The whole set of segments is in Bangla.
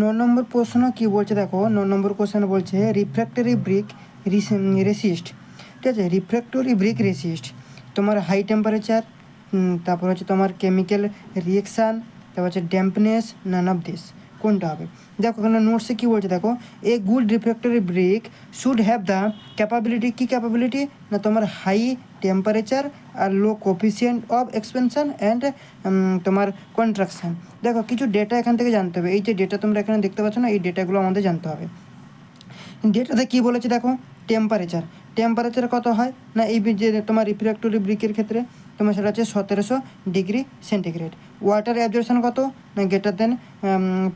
নম্বর প্রশ্ন কি বলছে দেখো, নম্বর কোশ্চেন বলছে রিফ্র্যাক্টরি ব্রিক রেসিস্ট। ঠিক আছে, রিফ্র্যাক্টরি ব্রিক রেসিস্ট তোমার হাই টেম্পারেচার, তারপর হচ্ছে তোমার কেমিক্যাল রিয়েকশান, তারপর হচ্ছে ড্যাম্পনেস, নান অফ দিস কোনটা হবে? দেখো এখানে নোটসে কী বলছে দেখো, a good refractory brick should have the capability, কী ক্যাপাবিলিটি না তোমার হাই টেম্পারেচার আর low coefficient of expansion and তোমার কন্ট্রাকশান। দেখো কিছু ডেটা এখান থেকে জানতে হবে, এই যে ডেটা তোমরা এখানে দেখতে পাচ্ছ না, এই ডেটাগুলো আমাদের জানতে হবে। ডেটাতে কী বলেছে দেখো, টেম্পারেচার কত হয় না এই যে তোমার রিফ্র্যাক্টরি ব্রিকের ক্ষেত্রে তোমার সেটা হচ্ছে 1700°C। ওয়াটার অ্যাবজর্পশন কত না গ্রেটার দেন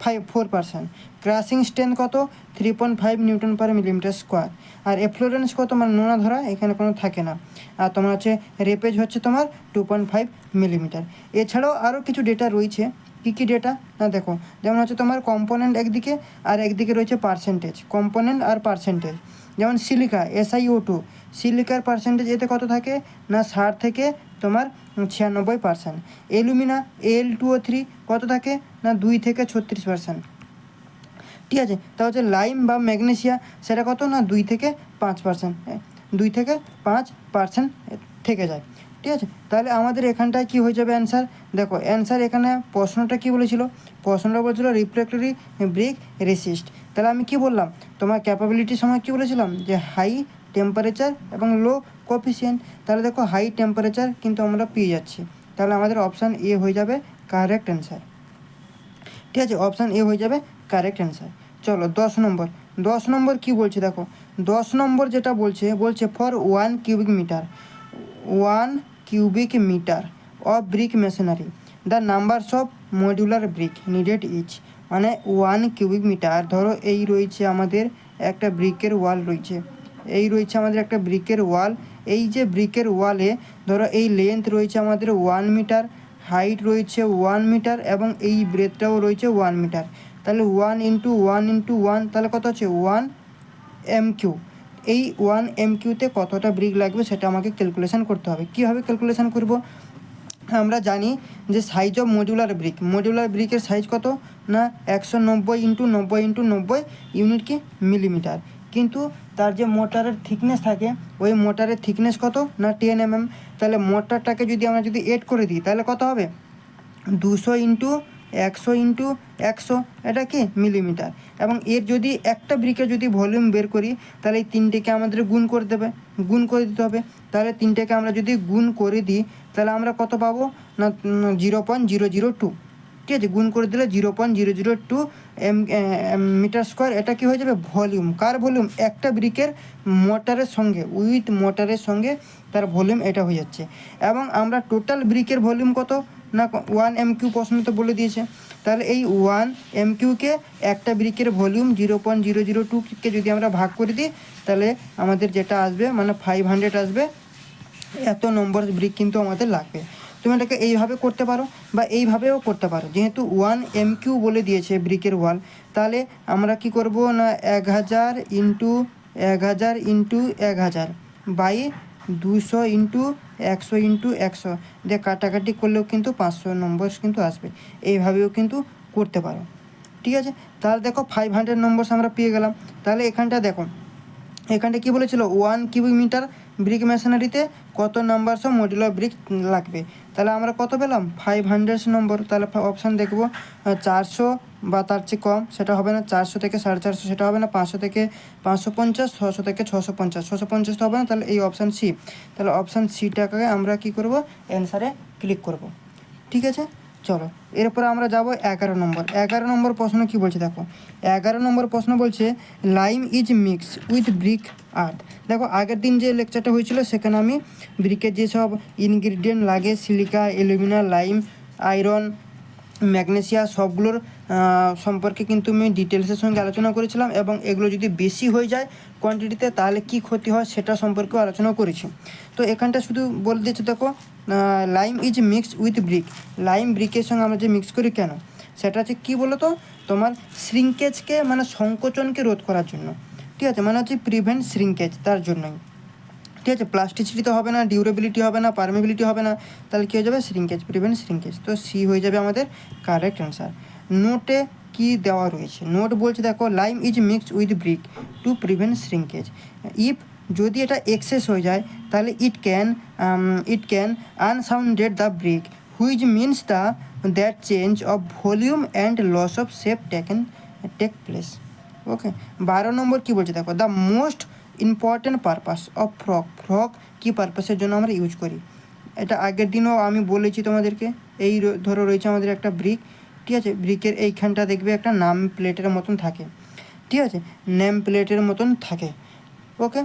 4%। ক্রাশিং স্ট্রেংথ কত 3.5 Nm/mm²। আর এফ্লোরেন্স কত মানে নোনা ধরা এখানে কোনো থাকে না। আর তোমার হচ্ছে রেপেজ হচ্ছে তোমার 2.5 মিলিমিটার। এছাড়াও আরও কিছু ডেটা রয়েছে। কী কী ডেটা না দেখো, যেমন হচ্ছে তোমার কম্পোনেন্ট একদিকে আর একদিকে রয়েছে পার্সেন্টেজ, কম্পোনেন্ট আর পার্সেন্টেজ। যেমন সিলিকা SiO2, সিলিকার পার্সেন্টেজ এতে কত থাকে না 60 থেকে তোমার 96%। অ্যালুমিনা Al2O3 কত থাকে না 2 থেকে 36%। ঠিক আছে, তা হচ্ছে লাইম বা ম্যাগনেসিয়া সেটা কত না 2 থেকে 5%, 2 থেকে 5% থেকে যায়। ঠিক আছে, তাহলে আমাদের এখানটায় কী হয়ে যাবে অ্যান্সার? দেখো অ্যান্সার এখানে প্রশ্নটা কী বলেছিল, প্রশ্নটা বলছিল রিফ্র্যাক্টরি ব্রিক রেসিস্ট। তাহলে আমি কি বললাম তোমার ক্যাপাবিলিটির সময় কী বলেছিলাম যে হাই টেম্পারেচার এবং লো কোফিসিয়েন্ট। তাহলে দেখো হাই টেম্পারেচার কিন্তু আমরা পেয়ে যাচ্ছি, তাহলে আমাদের অপশান এ হয়ে যাবে কারেক্ট অ্যান্সার। ঠিক আছে, অপশান এ হয়ে যাবে কারেক্ট অ্যান্সার। চলো 10 নম্বর কী বলছে দেখো, 10 নম্বর যেটা বলছে for 1 cubic meter of brick masonry the numbers of modular brick needed each। মানে 1 কিউবিক মিটার, ধরো এই রয়েছে আমাদের একটা ব্রিকের ওয়াল রয়েছে, একটা ব্রিকের ওয়াল। এই যে ব্রিকের ওয়ালে ধরো এই লেন্থ রয়েছে আমাদের 1 মিটার, হাইট রয়েছে 1 মিটার এবং এই ব্রেথটাও রয়েছে 1 মিটার। তাহলে 1 × 1 × 1 তাহলে কত হচ্ছে 1 MQ। এই 1 MQতে কতটা ব্রিক লাগবে সেটা আমাকে ক্যালকুলেশন করতে হবে। কীভাবে ক্যালকুলেশন করব? আমরা জানি যে সাইজ অফ মডিউলার ব্রিকের সাইজ কত না 190 × 90 × 90 ইউনিট কি মিলিমিটার। কিন্তু তার যে মোটারের থিকনেস থাকে ওই মোটারের থিকনেস কত না 10 mm। তাহলে মোটারটাকে আমরা যদি এড করে দিই তাহলে কত হবে 200 × 100 × 100, এটা কি মিলিমিটার। এবং এর যদি একটা ব্রিকের যদি ভলিউম বের করি তাহলে এই তিনটেকে আমাদের গুণ করে দিতে হবে। তাহলে তিনটেকে আমরা যদি গুণ করে দিই তাহলে আমরা কত পাবো না 0.002। ঠিক আছে, গুণ করে দিলে 0.002 মিটার স্কোয়ার। এটা কি হয়ে যাবে ভলিউম। কার ভলিউম? একটা ব্রিকের মোটরের সঙ্গে, উইথ মোটরের সঙ্গে তার ভলিউম এটা হয়ে যাচ্ছে। এবং আমরা টোটাল ব্রিকের ভলিউম কত না 1 MQ প্রশ্নতে বলে দিয়েছে। তাহলে এই 1 MQকে একটা ব্রিকের ভলিউম 0.002কে যদি আমরা ভাগ করে দিই তাহলে আমাদের যেটা আসবে মানে 500 আসবে। এত নম্বর ব্রিক কিন্তু আমাদের লাগবে। তুমি এটাকে এইভাবে করতে পারো বা এইভাবেও করতে পারো। যেহেতু 1 MQ বলে দিয়েছে ব্রিকের ওয়াল, তাহলে আমরা কি করব না 1000 × 1000 × 1000 বাই 200 × 100 × 100 দিয়ে কাটাকাটি করলেও কিন্তু 500 নম্বর কিন্তু আসবে। এইভাবেও কিন্তু করতে পারো। ঠিক আছে, তাহলে দেখো 500 নম্বর আমরা পেয়ে গেলাম। তাহলে এখানটা দেখো, এখানটা কী বলেছিল 1 কিউবিক মিটার ব্রিক মেশিনারিতে কত নাম্বারস অফ মডিউলার ব্রিক লাগবে। তাহলে আমরা কত পেলাম 500 নম্বর। তাহলে অপশান দেখব 400 বা তার চেয়ে কম সেটা হবে না, 400 থেকে 450 সেটা হবে না, 500 থেকে 550, 600 থেকে 650, 650 তো হবে না। তাহলে এই অপশান সি। তাহলে অপশান সিটাকে আমরা কি করব অ্যান্সারে ক্লিক করব। ঠিক আছে, চলো এরপরে আমরা যাব 11 নম্বর প্রশ্ন কী বলছে দেখো। 11 নম্বর প্রশ্ন বলছে lime is mix with brick earth. দেখো আগের দিন যে লেকচারটা হয়েছিল সেখানে আমি ব্রিকের যেসব ইনগ্রিডিয়েন্ট লাগে silica, alumina, lime, iron, magnesia সবগুলোর সম্পর্কে কিন্তু আমি ডিটেলসের সঙ্গে আলোচনা করেছিলাম। এবং এগুলো যদি বেশি হয়ে যায় কোয়ান্টিটিতে তাহলে কি ক্ষতি হয় সেটা সম্পর্কেও আলোচনা করেছি। তো এখানটা শুধু বলে দিচ্ছি দেখো lime is mixed with brick. Lime ব্রিকের সঙ্গে আমরা যে মিক্স করি কেন সেটা হচ্ছে কী বলো তো তোমার শ্রিঙ্কেজকে মানে সংকোচনকে রোধ করার জন্য। ঠিক আছে, মানে হচ্ছে প্রিভেন্ট শ্রিঙ্কেজ, তার জন্যই। ঠিক আছে, প্লাস্টিসিটি তো হবে না, ডিউরেবিলিটি হবে না, পারমেবিলিটি হবে না, তাহলে কী হয়ে যাবে প্রিভেন্ট শ্রিঙ্কেজ। তো সি হয়ে যাবে আমাদের কারেক্ট অ্যান্সার। নোটে কি দেওয়া রয়েছে। নোট বলছে দেখো lime is mixed with brick to prevent shrinkage. If যদি এটা এক্সেস হয়ে যায় তাহলে it can unsounded the brick which means that change of volume and loss of shape take place. Okay, 12 নম্বর কী বলছে দেখো, the most important purpose of frog কী পারপাসের জন্য আমরা ইউজ করি। এটা আগের দিনও আমি বলেছি তোমাদেরকে। এই ধরো রয়েছে আমাদের একটা ব্রিক, ঠিক আছে, ব্রিকের এইখানটা দেখবে একটা নাম প্লেটের মতন থাকে, ঠিক আছে, নেম প্লেটের মতন থাকে। ওকে,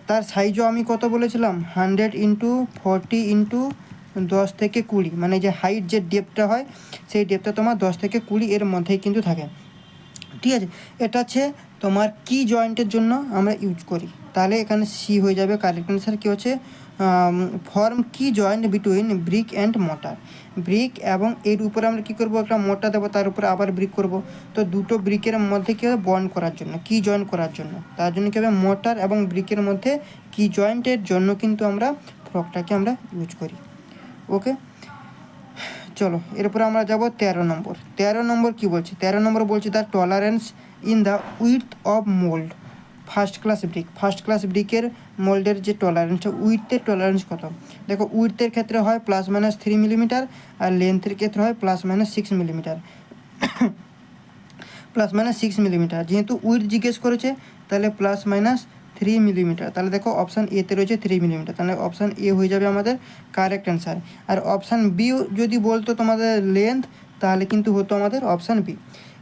তার সাইজও আমি কত বলেছিলাম, 100x40x10 থেকে 20, মানে যে হাইট যে ডেপটা হয় সেই ডেপটা তোমার 10 থেকে 20 এর মধ্যেই কিন্তু থাকে, ঠিক আছে। এটা হচ্ছে তোমার কি জয়েন্টের জন্য আমরা ইউজ করি, তাহলে এখানে সি হয়ে যাবে কারেক্ট অ্যান্সার। কী হচ্ছে, ফর্ম কি joint between brick and mortar. Brick এবং এর উপরে আমরা কী করবো, একটা মোটা দেবো, তার উপরে আবার ব্রিক করব। তো দুটো ব্রিকের মধ্যে কী হবে, বন্ড করার জন্য, কি জয়েন্ট করার জন্য, তার জন্য কী হবে, মোটার এবং ব্রিকের মধ্যে কি জয়েন্টের জন্য কিন্তু আমরা ফ্রকটাকে আমরা ইউজ করি। ওকে, চলো এরপরে আমরা যাব 13 নম্বর। 13 নম্বর কী বলছে, 13 নম্বর বলছে the tolerance in the width of mould first class ব্রিকের মোল্ডের যে টলারেন্সটা, উইথের টলারেন্স কত। দেখো উইথের ক্ষেত্রে হয় +-3 মিলিমিটার, আর লেন্থের ক্ষেত্রে হয় +-6 মিলিমিটার। +-6 মিলিমিটার, যেহেতু উইথ জিজ্ঞেস করেছে তাহলে +-3 মিলিমিটার, তাহলে দেখো অপশান এতে রয়েছে 3 মিলিমিটার, তাহলে অপশান এ হয়ে যাবে আমাদের কারেক্ট অ্যান্সার। আর অপশান বি যদি বলতো তোমাদের লেন্থ, তাহলে কিন্তু হতো আমাদের অপশান বি।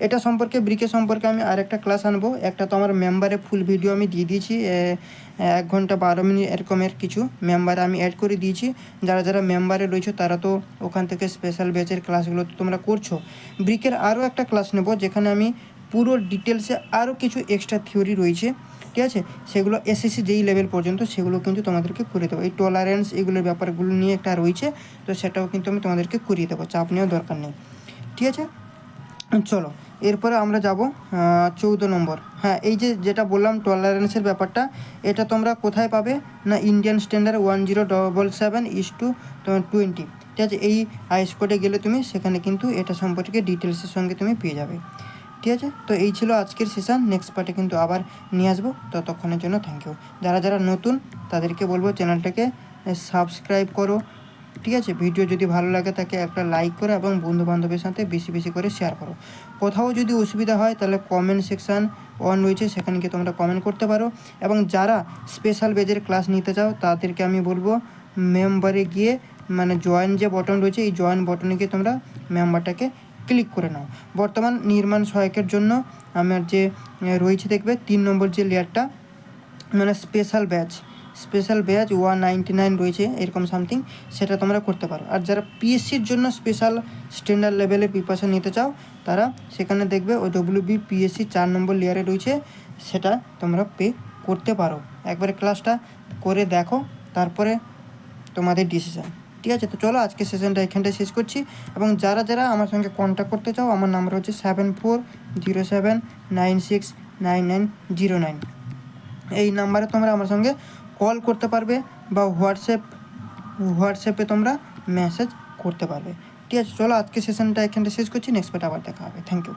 এটা সম্পর্কে, ব্রিকের সম্পর্কে আমি আরেকটা ক্লাস আনবো। একটা তো আমার মেম্বারে ফুল ভিডিও আমি দিয়ে দিয়েছি, 1 ঘন্টা 12 মিনিট এরকমের কিছু মেম্বারে আমি অ্যাড করে দিয়েছি। যারা মেম্বারে রয়েছে তারা তো ওখান থেকে স্পেশাল ব্যাচের ক্লাসগুলো তো তোমরা করছো। ব্রিকের আরও একটা ক্লাস নেব যেখানে আমি পুরো ডিটেলসে আরও কিছু এক্সট্রা থিওরি রয়েছে, ঠিক আছে, সেগুলো SSC যেই লেভেল পর্যন্ত সেগুলো কিন্তু তোমাদেরকে করে দেবো। এই টলারেন্স এগুলোর ব্যাপারগুলো নিয়ে একটা রয়েছে, তো সেটাও কিন্তু আমি তোমাদেরকে করিয়ে দেবো, চাপ নেওয়ার দরকার নেই, ঠিক আছে। চলো এরপরে আমরা যাব 14 নম্বর। হ্যাঁ, এই যেটা বললাম টলারেন্সের ব্যাপারটা, এটা তোমরা কোথায় পাবে না, ইন্ডিয়ান স্ট্যান্ডার্ড 1077/20, ঠিক আছে। এই আইস কোডে গেলে তুমি সেখানে কিন্তু এটা সম্পর্কে ডিটেলসের সঙ্গে তুমি পেয়ে যাবে, ঠিক আছে। তো এই ছিল আজকের সেশন, নেক্সট পার্টে কিন্তু আবার নিয়ে আসবো। ততক্ষণের জন্য থ্যাংক ইউ। যারা নতুন তাদেরকে বলবো চ্যানেলটাকে সাবস্ক্রাইব করো, ঠিক আছে। ভিডিও যদি ভালো লাগে তাকে একটা লাইক করো এবং বন্ধুবান্ধবের সাথে বেশি করে শেয়ার করো। কোথাও যদি অসুবিধা হয় তাহলে কমেন্ট সেকশান অন রয়েছে, সেখানে গিয়ে তোমরা কমেন্ট করতে পারো। এবং যারা স্পেশাল বেজের ক্লাস নিতে চাও তাদেরকে আমি বলবো মেম্বারে গিয়ে, মানে জয়েন যে বটন রয়েছে এই জয়েন বটনে গিয়ে তোমরা মেম্বারটাকে ক্লিক করে নাও। বর্তমান নির্মাণ সহায়কের জন্য আমার যে রয়েছে দেখবে 3 নম্বর যে লেয়ারটা, মানে স্পেশাল ব্যাচ 199 রয়েছে এরকম সামথিং, সেটা তোমরা করতে পারো। আর যারা PSCর জন্য স্পেশাল স্ট্যান্ডার্ড লেভেলের প্রিপারেশন নিতে চাও তারা সেখানে দেখবে ওই WBPSC 4 নম্বর লেয়ারে রয়েছে, সেটা তোমরা পে করতে পারো। একবারে ক্লাসটা করে দেখো, তারপরে তোমাদের ডিসিশান, ঠিক আছে। তো চলো আজকে সেশনটা এখানটায় শেষ করছি। এবং যারা আমার সঙ্গে কন্ট্যাক্ট করতে চাও, আমার নাম্বার হচ্ছে 7407969909। এই নাম্বারে তোমরা আমার সঙ্গে কল করতে পারবে বা হোয়াটসঅ্যাপে তোমরা মেসেজ করতে পারবে, ঠিক আছে। চলো আজকে সেশনটা এখানটা শেষ করছি, নেক্সট পার্টে আবার দেখা হবে। Thank you.